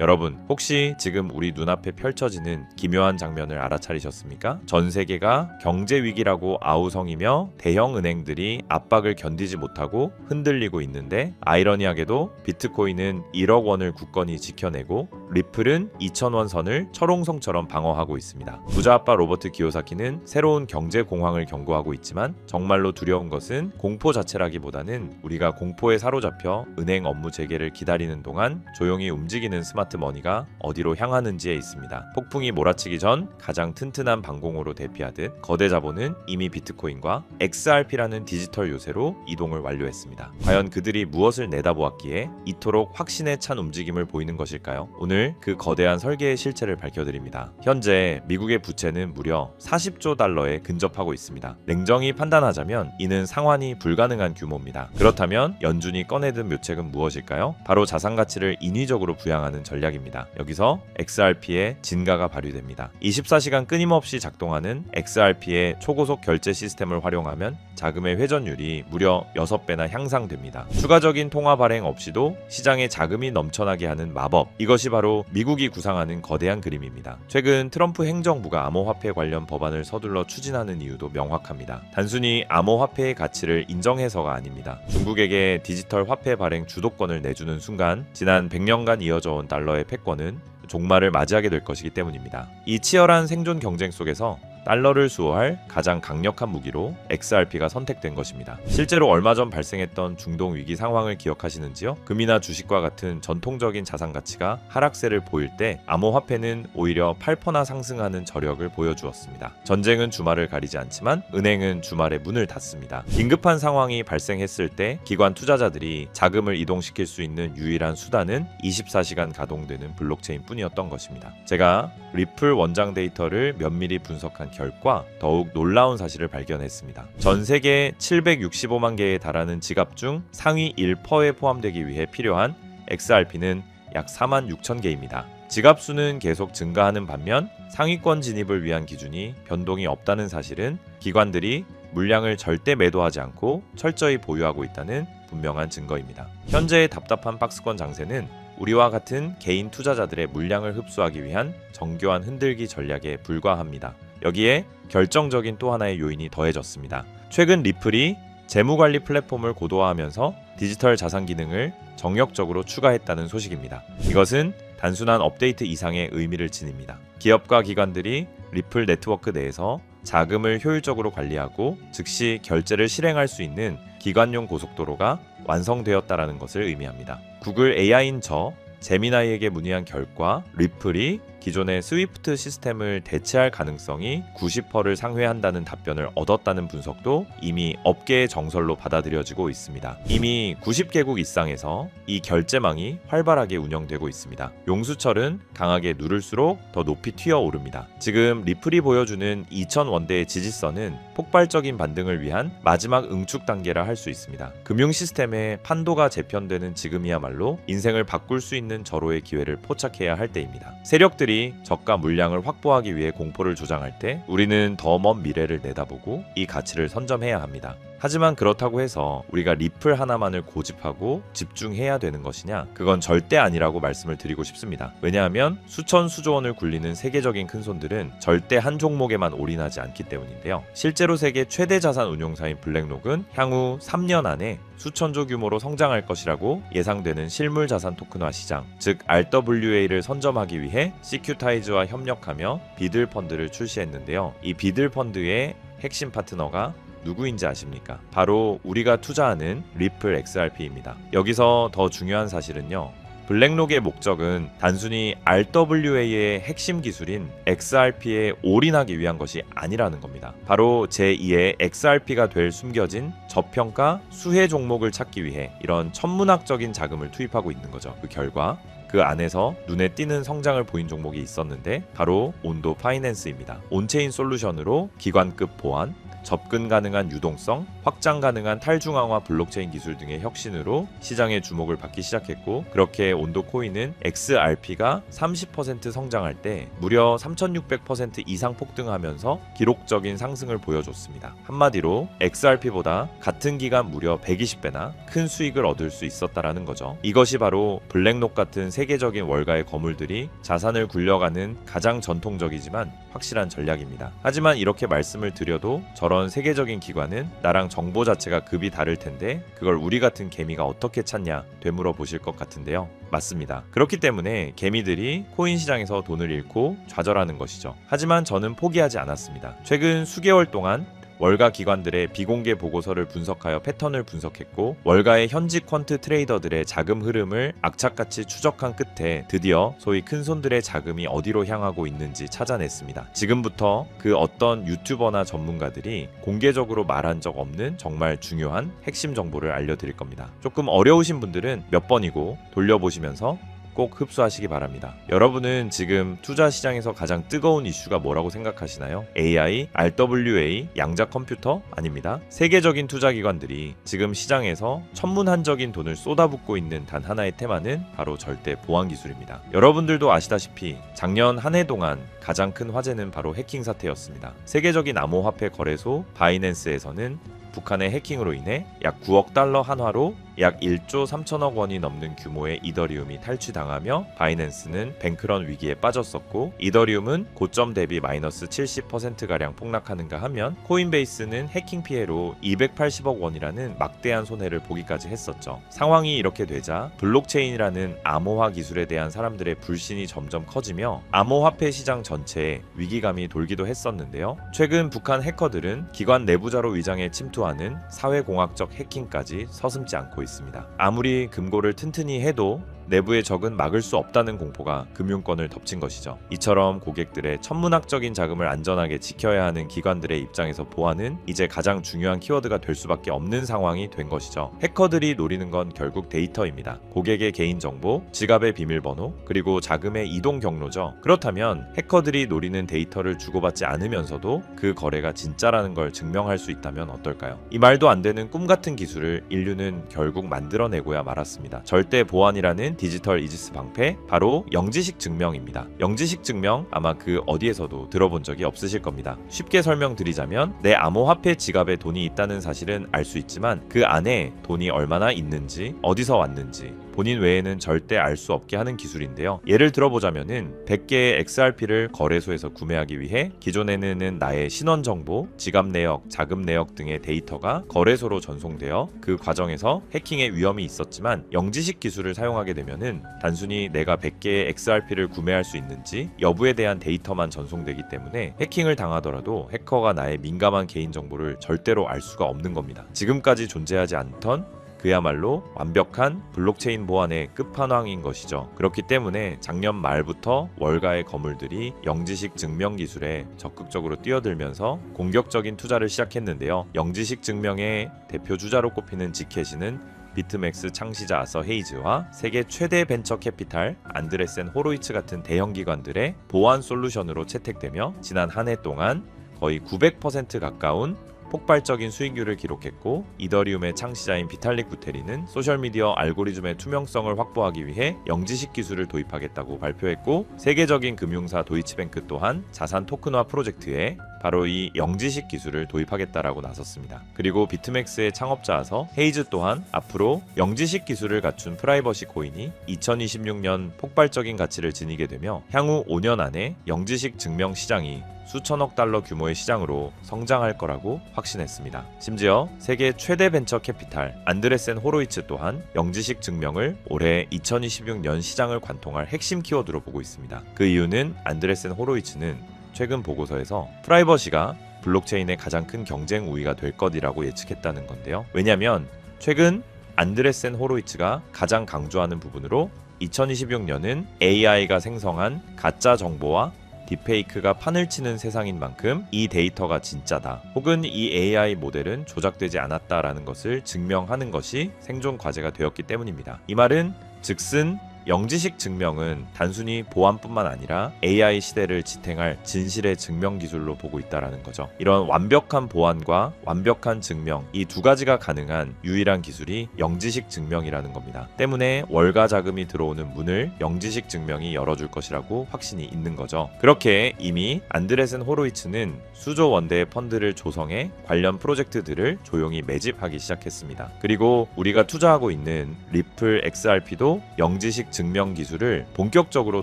여러분, 혹시 지금 우리 눈앞에 펼쳐지는 기묘한 장면을 알아차리셨습니까? 전 세계가 경제 위기라고 아우성이며 대형 은행들이 압박을 견디지 못하고 흔들리고 있는데, 아이러니하게도 비트코인은 1억 원을 굳건히 지켜내고 리플은 2,000원 선을 철옹성처럼 방어하고 있습니다. 부자 아빠 로버트 기요사키는 새로운 경제 공황을 경고하고 있지만, 정말로 두려운 것은 공포 자체라기보다는 우리가 공포에 사로잡혀 은행 업무 재개를 기다리는 동안 조용히 움직이는 스마트 머니가 어디로 향하는지에 있습니다. 폭풍이 몰아치기 전 가장 튼튼한 방공호로 대피하듯 거대 자본은 이미 비트코인과 XRP라는 디지털 요새로 이동을 완료했습니다. 과연 그들이 무엇을 내다보았기에 이토록 확신에 찬 움직임을 보이는 것일까요? 오늘 그 거대한 설계의 실체를 밝혀드립니다. 현재 미국의 부채는 무려 40조 달러에 근접하고 있습니다. 냉정히 판단하자면 이는 상환이 불가능한 규모입니다. 그렇다면 연준이 꺼내든 묘책은 무엇일까요? 바로 자산 가치를 인위적으로 부양하는 전략입니다. 여기서 XRP의 진가가 발휘됩니다. 24시간 끊임없이 작동하는 XRP의 초고속 결제 시스템을 활용하면 자금의 회전율이 무려 6배나 향상됩니다. 추가적인 통화 발행 없이도 시장에 자금이 넘쳐나게 하는 마법, 이것이 바로 미국이 구상하는 거대한 그림입니다. 최근 트럼프 행정부가 암호화폐 관련 법안을 서둘러 추진하는 이유도 명확합니다. 단순히 암호화폐의 가치를 인정해서가 아닙니다. 중국에게 디지털 화폐 발행 주도권을 내주는 순간 지난 100년간 이어져 온 달러의 패권은 종말을 맞이하게 될 것이기 때문입니다. 이 치열한 생존 경쟁 속에서 달러를 수호할 가장 강력한 무기로 XRP가 선택된 것입니다. 실제로 얼마 전 발생했던 중동 위기 상황을 기억하시는지요? 금이나 주식과 같은 전통적인 자산 가치가 하락세를 보일 때 암호화폐는 오히려 8%나 상승하는 저력을 보여주었습니다. 전쟁은 주말을 가리지 않지만 은행은 주말에 문을 닫습니다. 긴급한 상황이 발생했을 때 기관 투자자들이 자금을 이동시킬 수 있는 유일한 수단은 24시간 가동되는 블록체인 뿐이었던 것입니다. 제가 리플 원장 데이터를 면밀히 분석한 결과 더욱 놀라운 사실을 발견했습니다. 전 세계 765만 개에 달하는 지갑 중 상위 1%에 포함되기 위해 필요한 XRP는 약 4만 6천 개입니다. 지갑 수는 계속 증가하는 반면 상위권 진입을 위한 기준이 변동이 없다는 사실은 기관들이 물량을 절대 매도하지 않고 철저히 보유하고 있다는 분명한 증거입니다. 현재의 답답한 박스권 장세는 우리와 같은 개인 투자자들의 물량을 흡수하기 위한 정교한 흔들기 전략에 불과합니다. 여기에 결정적인 또 하나의 요인이 더해졌습니다. 최근 리플이 재무관리 플랫폼을 고도화하면서 디지털 자산 기능을 정력적으로 추가했다는 소식입니다. 이것은 단순한 업데이트 이상의 의미를 지닙니다. 기업과 기관들이 리플 네트워크 내에서 자금을 효율적으로 관리하고 즉시 결제를 실행할 수 있는 기관용 고속도로가 완성되었다는 것을 의미합니다. 구글 AI인 저 제미나이에게 문의한 결과 리플이 기존의 스위프트 시스템을 대체할 가능성이 90%를 상회한다는 답변을 얻었다는 분석도 이미 업계의 정설로 받아들여지고 있습니다. 이미 90개국 이상에서 이 결제망이 활발하게 운영되고 있습니다. 용수철은 강하게 누를수록 더 높이 튀어오릅니다. 지금 리플이 보여주는 2000원대의 지지선은 폭발적인 반등을 위한 마지막 응축 단계라 할 수 있습니다. 금융 시스템의 판도가 재편되는 지금이야말로 인생을 바꿀 수 있는 절호의 기회를 포착해야 할 때입니다. 세력들이 저가 물량을 확보하기 위해 공포를 조장할 때 우리는 더 먼 미래를 내다보고 이 가치를 선점해야 합니다. 하지만 그렇다고 해서 우리가 리플 하나만을 고집하고 집중해야 되는 것이냐? 그건 절대 아니라고 말씀을 드리고 싶습니다. 왜냐하면 수천 수조 원을 굴리는 세계적인 큰손들은 절대 한 종목에만 올인하지 않기 때문인데요. 실제로 세계 최대 자산 운용사인 블랙록은 향후 3년 안에 수천조 규모로 성장할 것이라고 예상되는 실물 자산 토큰화 시장, 즉 RWA를 선점하기 위해 시큐타이즈와 협력하며 비들 펀드를 출시했는데요. 이 비들 펀드의 핵심 파트너가 누구인지 아십니까? 바로 우리가 투자하는 리플 XRP입니다. 여기서 더 중요한 사실은요. 블랙록의 목적은 단순히 RWA의 핵심 기술인 XRP에 올인하기 위한 것이 아니라는 겁니다. 바로 제2의 XRP가 될 숨겨진 저평가 수혜 종목을 찾기 위해 이런 천문학적인 자금을 투입하고 있는 거죠. 그 결과 그 안에서 눈에 띄는 성장을 보인 종목이 있었는데 바로 온도 파이낸스입니다. 온체인 솔루션으로 기관급 보안, 접근 가능한 유동성, 확장 가능한 탈중앙화 블록체인 기술 등의 혁신으로 시장의 주목을 받기 시작했고, 그렇게 온도 코인은 XRP가 30% 성장할 때 무려 3600% 이상 폭등하면서 기록적인 상승을 보여줬습니다. 한마디로 XRP보다 같은 기간 무려 120배나 큰 수익을 얻을 수 있었다라는 거죠. 이것이 바로 블랙록 같은 세계적인 월가의 거물들이 자산을 굴려가는 가장 전통적이지만 확실한 전략입니다. 하지만 이렇게 말씀을 드려도 저런 세계적인 기관은 나랑 정보 자체가 급이 다를 텐데 그걸 우리 같은 개미가 어떻게 찾냐 되물어 보실 것 같은데요. 맞습니다. 그렇기 때문에 개미들이 코인 시장에서 돈을 잃고 좌절하는 것이죠. 하지만 저는 포기하지 않았습니다. 최근 수개월 동안 월가 기관들의 비공개 보고서를 분석하여 패턴을 분석했고, 월가의 현직 퀀트 트레이더들의 자금 흐름을 악착같이 추적한 끝에 드디어 소위 큰손들의 자금이 어디로 향하고 있는지 찾아냈습니다. 지금부터 그 어떤 유튜버나 전문가들이 공개적으로 말한 적 없는 정말 중요한 핵심 정보를 알려드릴 겁니다. 조금 어려우신 분들은 몇 번이고 돌려보시면서 꼭 흡수하시기 바랍니다. 여러분은 지금 투자 시장에서 가장 뜨거운 이슈가 뭐라고 생각하시나요? AI, RWA, 양자 컴퓨터? 아닙니다. 세계적인 투자 기관들이 지금 시장에서 천문한적인 돈을 쏟아붓고 있는 단 하나의 테마는 바로 절대 보안 기술입니다. 여러분들도 아시다시피 작년 한 해 동안 가장 큰 화제는 바로 해킹 사태였습니다. 세계적인 암호화폐 거래소 바이낸스에서는 북한의 해킹으로 인해 약 9억 달러 한화로 약 1조 3천억 원이 넘는 규모의 이더리움이 탈취당하며 바이낸스는 뱅크런 위기에 빠졌었고, 이더리움은 고점 대비 마이너스 70%가량 폭락하는가 하면 코인베이스는 해킹 피해로 280억 원이라는 막대한 손해를 보기까지 했었죠. 상황이 이렇게 되자 블록체인이라는 암호화 기술에 대한 사람들의 불신이 점점 커지며 암호화폐 시장 전체에 위기감이 돌기도 했었는데요. 최근 북한 해커들은 기관 내부자로 위장해 침투하는 사회공학적 해킹까지 서슴지 않고 있습니다. 아무리 금고를 튼튼히 해도 내부의 적은 막을 수 없다는 공포가 금융권을 덮친 것이죠. 이처럼 고객들의 천문학적인 자금을 안전하게 지켜야 하는 기관들의 입장에서 보안은 이제 가장 중요한 키워드가 될 수밖에 없는 상황이 된 것이죠. 해커들이 노리는 건 결국 데이터입니다. 고객의 개인정보, 지갑의 비밀번호, 그리고 자금의 이동 경로죠. 그렇다면 해커들이 노리는 데이터를 주고받지 않으면서도 그 거래가 진짜라는 걸 증명할 수 있다면 어떨까요? 이 말도 안 되는 꿈 같은 기술을 인류는 결국 만들어내고야 말았습니다. 절대 보안이라는 디지털 이지스 방패, 바로 영지식 증명입니다. 영지식 증명 아마 그 어디에서도 들어본 적이 없으실 겁니다. 쉽게 설명드리자면 내 암호화폐 지갑에 돈이 있다는 사실은 알 수 있지만 그 안에 돈이 얼마나 있는지, 어디서 왔는지 본인 외에는 절대 알 수 없게 하는 기술인데요. 예를 들어보자면은 100개의 XRP를 거래소에서 구매하기 위해 기존에는 나의 신원 정보, 지갑 내역, 자금 내역 등의 데이터가 거래소로 전송되어 그 과정에서 해킹의 위험이 있었지만, 영지식 기술을 사용하게 되면은 단순히 내가 100개의 XRP를 구매할 수 있는지 여부에 대한 데이터만 전송되기 때문에 해킹을 당하더라도 해커가 나의 민감한 개인정보를 절대로 알 수가 없는 겁니다. 지금까지 존재하지 않던 그야말로 완벽한 블록체인 보안의 끝판왕인 것이죠. 그렇기 때문에 작년 말부터 월가의 거물들이 영지식 증명 기술에 적극적으로 뛰어들면서 공격적인 투자를 시작했는데요. 영지식 증명의 대표 주자로 꼽히는 지켓이는 비트맥스 창시자 아서 헤이즈와 세계 최대 벤처 캐피탈 안드레센 호로이츠 같은 대형 기관들의 보안 솔루션으로 채택되며 지난 한 해 동안 거의 900% 가까운 폭발적인 수익률을 기록했고, 이더리움의 창시자인 비탈릭 부테린은 소셜미디어 알고리즘의 투명성을 확보하기 위해 영지식 기술을 도입하겠다고 발표했고, 세계적인 금융사 도이치뱅크 또한 자산 토큰화 프로젝트에 바로 이 영지식 기술을 도입하겠다라고 나섰습니다. 그리고 비트맥스의 창업자아서 헤이즈 또한 앞으로 영지식 기술을 갖춘 프라이버시 코인이 2026년 폭발적인 가치를 지니게 되며 향후 5년 안에 영지식 증명 시장이 수천억 달러 규모의 시장으로 성장할 거라고 확신했습니다. 심지어 세계 최대 벤처 캐피탈 안드레센 호로이츠 또한 영지식 증명을 올해 2026년 시장을 관통할 핵심 키워드로 보고 있습니다. 그 이유는 안드레센 호로이츠는 최근 보고서에서 프라이버시가 블록체인의 가장 큰 경쟁 우위가 될 것이라고 예측했다는 건데요. 왜냐하면 최근 안드레센 호로이츠가 가장 강조하는 부분으로 2026년은 AI가 생성한 가짜 정보와 딥페이크가 판을 치는 세상인 만큼 이 데이터가 진짜다, 혹은 이 AI 모델은 조작되지 않았다라는 것을 증명하는 것이 생존 과제가 되었기 때문입니다. 이 말은 즉슨 영지식 증명은 단순히 보안뿐만 아니라 AI 시대를 지탱할 진실의 증명 기술로 보고 있다라는 거죠. 이런 완벽한 보안과 완벽한 증명, 이 두 가지가 가능한 유일한 기술이 영지식 증명이라는 겁니다. 때문에 월가 자금이 들어오는 문을 영지식 증명이 열어줄 것이라고 확신이 있는 거죠. 그렇게 이미 안드레센 호로이츠는 수조 원대의 펀드를 조성해 관련 프로젝트들을 조용히 매집하기 시작했습니다. 그리고 우리가 투자하고 있는 리플 XRP도 영지식 증명 기술을 본격적으로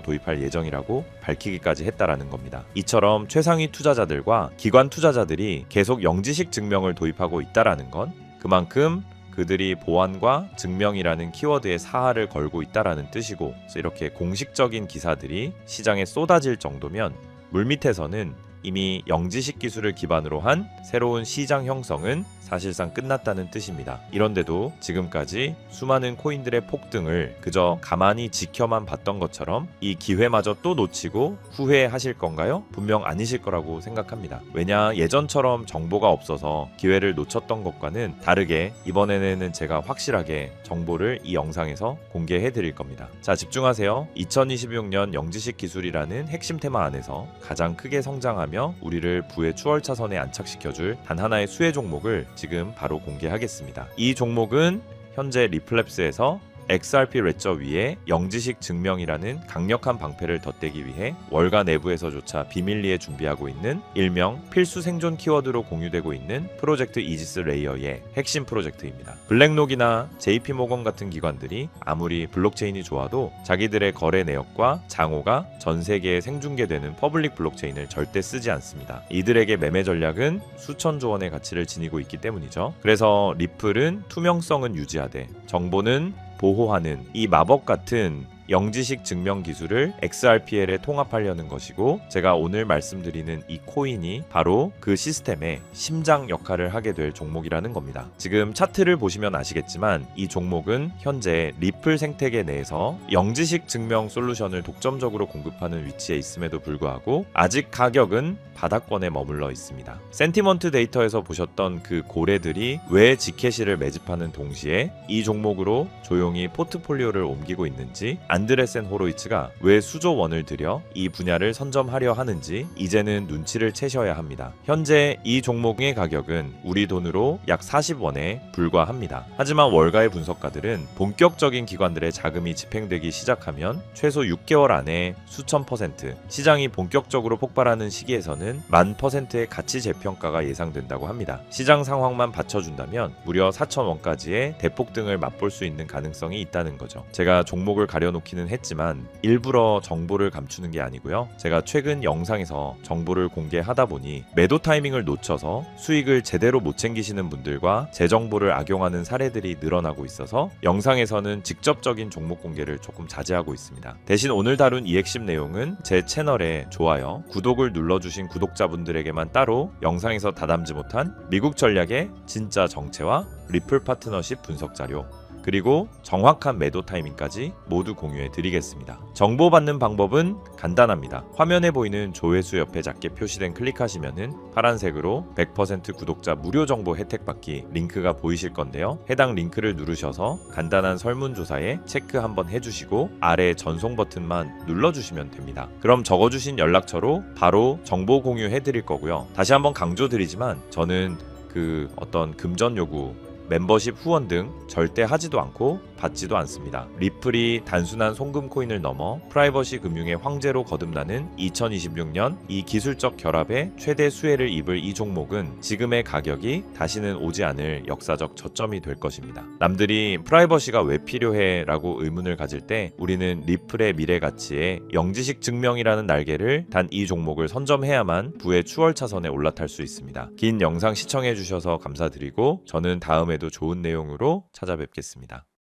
도입할 예정이라고 밝히기까지 했다라는 겁니다. 이처럼 최상위 투자자들과 기관 투자자들이 계속 영지식 증명을 도입하고 있다라는 건 그만큼 그들이 보안과 증명이라는 키워드에 사활을 걸고 있다라는 뜻이고, 그래서 이렇게 공식적인 기사들이 시장에 쏟아질 정도면 물밑에서는 이미 영지식 기술을 기반으로 한 새로운 시장 형성은 사실상 끝났다는 뜻입니다. 이런데도 지금까지 수많은 코인들의 폭등을 그저 가만히 지켜만 봤던 것처럼 이 기회마저 또 놓치고 후회하실 건가요? 분명 아니실 거라고 생각합니다. 왜냐, 예전처럼 정보가 없어서 기회를 놓쳤던 것과는 다르게 이번에는 제가 확실하게 정보를 이 영상에서 공개해 드릴 겁니다. 자, 집중하세요. 2026년 영지식 기술이라는 핵심 테마 안에서 가장 크게 성장하며 우리를 부의 추월차선에 안착시켜줄 단 하나의 수혜 종목을 지금 바로 공개하겠습니다. 이 종목은 현재 리플랩스에서 XRP 레저 위에 영지식 증명이라는 강력한 방패를 덧대기 위해 월가 내부에서조차 비밀리에 준비하고 있는 일명 필수 생존 키워드로 공유되고 있는 프로젝트 이지스 레이어의 핵심 프로젝트입니다. 블랙록이나 JP모건 같은 기관들이 아무리 블록체인이 좋아도 자기들의 거래 내역과 장호가 전 세계에 생중계되는 퍼블릭 블록체인을 절대 쓰지 않습니다. 이들에게 매매 전략은 수천조 원의 가치를 지니고 있기 때문이죠. 그래서 리플은 투명성은 유지하되 정보는 보호하는 이 마법 같은 영지식 증명 기술을 XRPL에 통합하려는 것이고, 제가 오늘 말씀드리는 이 코인이 바로 그 시스템의 심장 역할을 하게 될 종목이라는 겁니다. 지금 차트를 보시면 아시겠지만 이 종목은 현재 리플 생태계 내에서 영지식 증명 솔루션을 독점적으로 공급하는 위치에 있음에도 불구하고 아직 가격은 바닥권에 머물러 있습니다. 센티먼트 데이터에서 보셨던 그 고래들이 왜 지캐시를 매집하는 동시에 이 종목으로 조용히 포트폴리오를 옮기고 있는지, 안드레센 호로이츠가 왜 수조 원을 들여 이 분야를 선점하려 하는지 이제는 눈치를 채셔야 합니다. 현재 이 종목의 가격은 우리 돈으로 약 40원에 불과합니다. 하지만 월가의 분석가들은 본격적인 기관들의 자금이 집행되기 시작하면 최소 6개월 안에 수천 %, 시장이 본격적으로 폭발하는 시기에서는 10,000%의 가치 재평가가 예상된다고 합니다. 시장 상황만 받쳐준다면 무려 4,000원까지의 대폭등을 맛볼 수 있는 가능성이 있다는 거죠. 제가 종목을 가려놓기는 했지만 일부러 정보를 감추는 게 아니고요. 제가 최근 영상에서 정보를 공개하다 보니 매도 타이밍을 놓쳐서 수익을 제대로 못 챙기시는 분들과 제 정보를 악용하는 사례들이 늘어나고 있어서 영상에서는 직접적인 종목 공개를 조금 자제하고 있습니다. 대신 오늘 다룬 이 핵심 내용은 제 채널에 좋아요, 구독을 눌러주신 구독자분들에게만 따로 영상에서 다담지 못한 미국 전략의 진짜 정체와 리플 파트너십 분석 자료, 그리고 정확한 매도 타이밍까지 모두 공유해 드리겠습니다. 정보 받는 방법은 간단합니다. 화면에 보이는 조회수 옆에 작게 표시된 클릭하시면은 파란색으로 100% 구독자 무료 정보 혜택 받기 링크가 보이실 건데요. 해당 링크를 누르셔서 간단한 설문조사에 체크 한번 해주시고 아래 전송 버튼만 눌러주시면 됩니다. 그럼 적어주신 연락처로 바로 정보 공유해 드릴 거고요. 다시 한번 강조드리지만 저는 그 어떤 금전 요구, 멤버십 후원 등 절대 하지도 않고 받지도 않습니다. 리플이 단순한 송금 코인을 넘어 프라이버시 금융의 황제로 거듭나는 2026년 이 기술적 결합에 최대 수혜를 입을 이 종목은 지금의 가격이 다시는 오지 않을 역사적 저점이 될 것입니다. 남들이 프라이버시가 왜 필요해? 라고 의문을 가질 때 우리는 리플의 미래 가치에 영지식 증명이라는 날개를 단 이 종목을 선점해야만 부의 추월 차선에 올라탈 수 있습니다. 긴 영상 시청해 주셔서 감사드리고 저는 다음에도 좋은 내용으로 찾아뵙겠습니다.